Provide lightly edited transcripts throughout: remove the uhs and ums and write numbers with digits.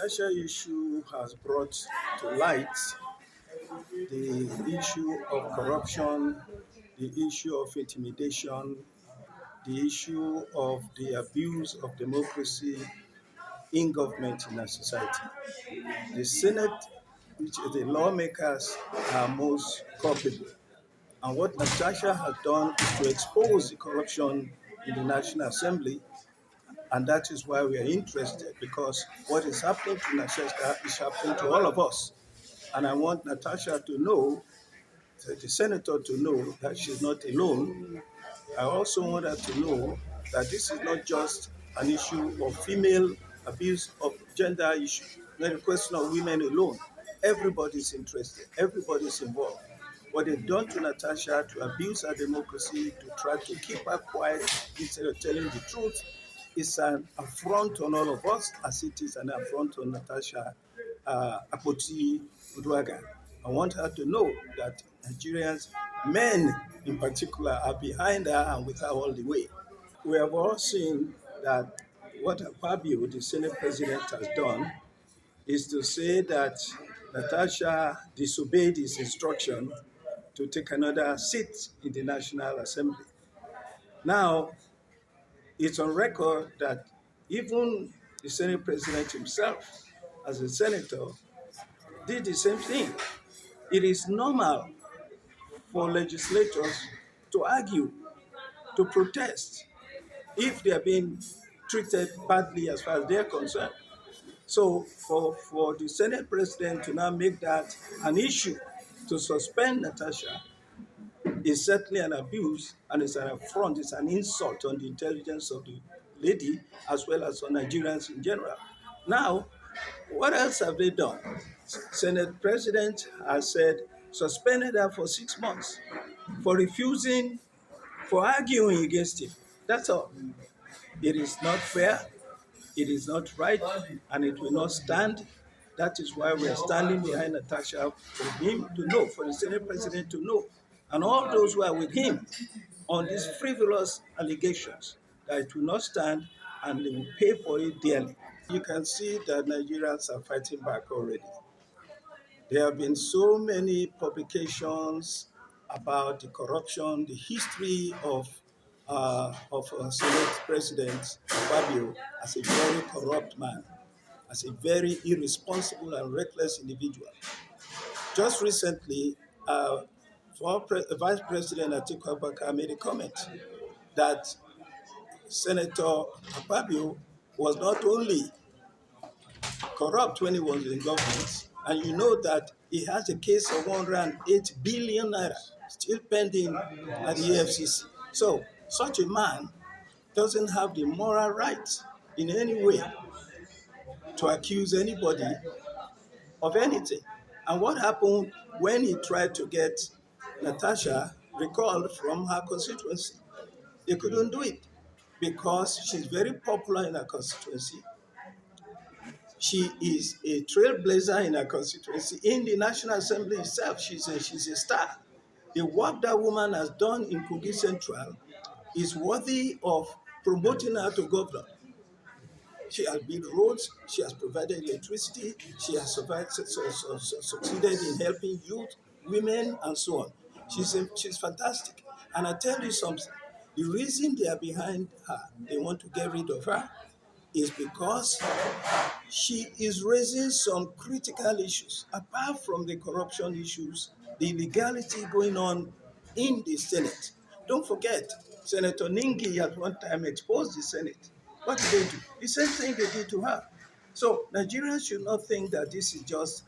Natasha issue has brought to light the issue of corruption, the issue of intimidation, the issue of the abuse of democracy in government in our society. The Senate, which is the lawmakers, are most culpable. And what Natasha has done is to expose the corruption in the National Assembly. And that is why we are interested, because what is happening to Natasha is happening to all of us. And I want Natasha to know, the senator to know, that she's not alone. I also want her to know that this is not just an issue of female abuse, of gender issue, not a question of women alone. Everybody's interested, everybody's involved. What they've done to Natasha to abuse her democracy, to try to keep her quiet instead of telling the truth, is an affront on all of us, as it is an affront on Natasha Apoti Uduaga. I want her to know that Nigerians, men in particular, are behind her and with her all the way. We have all seen that what Fabio, the Senate President, has done is to say that Natasha disobeyed his instruction to take another seat in the National Assembly. Now, it's on record that even the Senate President himself, as a senator, did the same thing. It is normal for legislators to argue, to protest, if they are being treated badly as far as they're concerned. So for the Senate President to now make that an issue to suspend Natasha is certainly an abuse, and it's an affront, it's an insult on the intelligence of the lady as well as on Nigerians in general. Now, what else have they done? Senate President has said suspended her for 6 months for refusing, for arguing against him. That's all. It is not fair, it is not right, and it will not stand. That is why we are standing behind Natasha, for him to know, for the Senate President to know, and all those who are with him on these frivolous allegations, that it will not stand and they will pay for it dearly. You can see that Nigerians are fighting back already. There have been so many publications about the corruption, the history of Senate President Fabio as a very corrupt man, as a very irresponsible and reckless individual. Just recently, Vice President Adetokunbo made a comment that Senator Fabio was not only corrupt when he was in government, and you know that he has a case of 108 billion naira still pending at the EFCC. So such a man doesn't have the moral right in any way to accuse anybody of anything. And what happened when he tried to get Natasha recalled from her constituency? They couldn't do it because she's very popular in her constituency. She is a trailblazer in her constituency. In the National Assembly itself, she's a star. The work that woman has done in Kogi Central is worthy of promoting her to governor. She has built roads, she has provided electricity, she has succeeded in helping youth, women, and so on. She's fantastic. And I tell you something, the reason they are behind her, they want to get rid of her, is because she is raising some critical issues. Apart from the corruption issues, the illegality going on in the Senate. Don't forget, Senator Ningi at one time exposed the Senate. What did they do? The same thing they did to her. So Nigerians should not think that this is just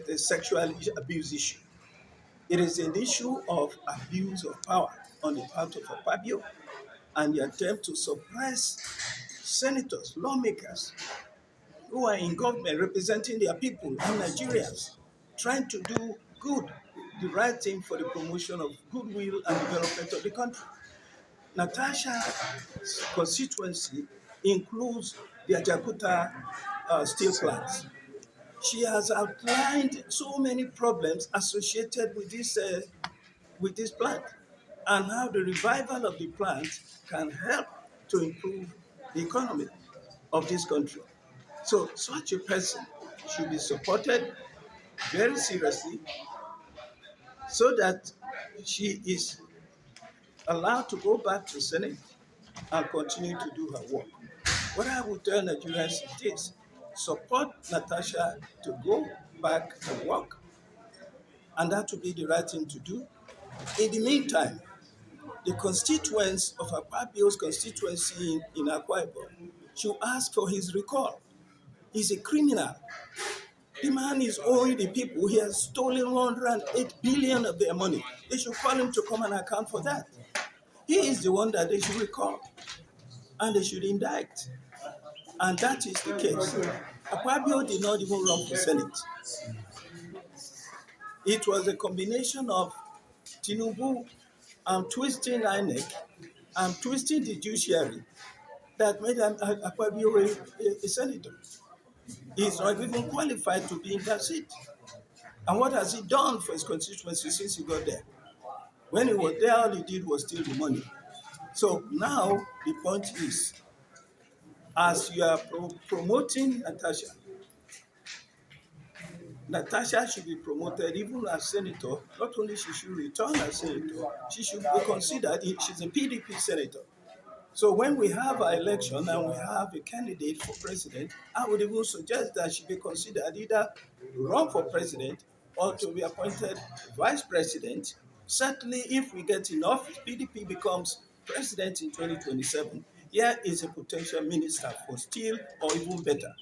a sexual abuse issue. It is an issue of abuse of power on the part of Fabio and the attempt to suppress senators, lawmakers who are in government representing their people and Nigerians, trying to do good, the right thing for the promotion of goodwill and development of the country. Natasha's constituency includes the Ajakuta steel plants. She has outlined so many problems associated with this plant and how the revival of the plant can help to improve the economy of this country. So such a person should be supported very seriously so that she is allowed to go back to Senate and continue to do her work. What I would tell Nigerians is this: support Natasha to go back to work, and that would be the right thing to do. In the meantime, the constituents of Akpabio's constituency in Akwa Ibom should ask for his recall. He's a criminal. The man is owing the people. He has stolen 108 billion of their money. They should call him to come and account for that. He is the one that they should recall and they should indict. And that is the case. Akpabio did not even run for Senate. It was a combination of Tinubu and twisting INEC and twisting the judiciary that made Akpabio a senator. He's not even qualified to be in that seat. And what has he done for his constituency since he got there? When he was there, all he did was steal the money. So now the point is, as you are promoting Natasha, Natasha should be promoted even as senator. Not only she should return as senator, she should be considered, she's a PDP senator. So when we have an election and we have a candidate for president, I would even suggest that she be considered either run for president or to be appointed vice president. Certainly, if we get enough, if PDP becomes president in 2027, here is a potential minister for steel or even better.